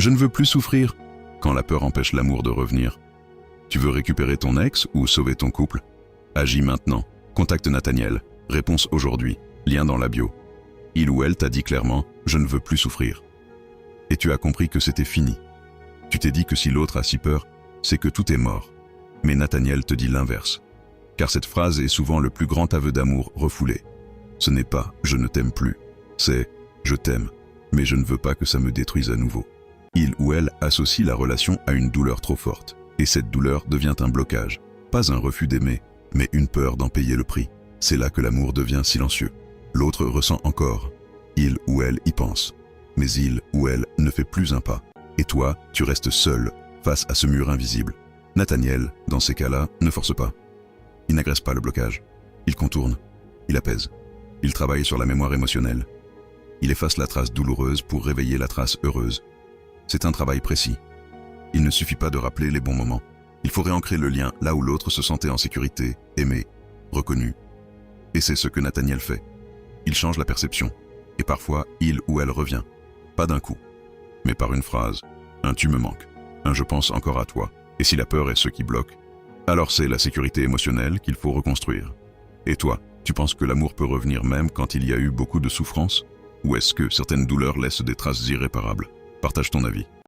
Je ne veux plus souffrir. Quand la peur empêche l'amour de revenir. Tu veux récupérer ton ex ou sauver ton couple? Agis maintenant. Contacte Nathaniel. Réponse aujourd'hui. Lien dans la bio. Il ou elle t'a dit clairement « Je ne veux plus souffrir ». Et tu as compris que c'était fini. Tu t'es dit que si l'autre a si peur, c'est que tout est mort. Mais Nathaniel te dit l'inverse. Car cette phrase est souvent le plus grand aveu d'amour refoulé. Ce n'est pas « je ne t'aime plus », c'est « je t'aime, mais je ne veux pas que ça me détruise à nouveau ». Il ou elle associe la relation à une douleur trop forte. Et cette douleur devient un blocage. Pas un refus d'aimer, mais une peur d'en payer le prix. C'est là que l'amour devient silencieux. L'autre ressent encore. Il ou elle y pense. Mais il ou elle ne fait plus un pas. Et toi, tu restes seul face à ce mur invisible. Nathaniel, dans ces cas-là, ne force pas. Il n'agresse pas le blocage. Il contourne. Il apaise. Il travaille sur la mémoire émotionnelle. Il efface la trace douloureuse pour réveiller la trace heureuse. C'est un travail précis. Il ne suffit pas de rappeler les bons moments. Il faut réancrer le lien là où l'autre se sentait en sécurité, aimé, reconnu. Et c'est ce que Nathaniel fait. Il change la perception. Et parfois, il ou elle revient. Pas d'un coup, mais par une phrase. Un « tu me manques », un « je pense encore à toi ». Et si la peur est ce qui bloque, alors c'est la sécurité émotionnelle qu'il faut reconstruire. Et toi, tu penses que l'amour peut revenir même quand il y a eu beaucoup de souffrance? Ou est-ce que certaines douleurs laissent des traces irréparables? Partage ton avis.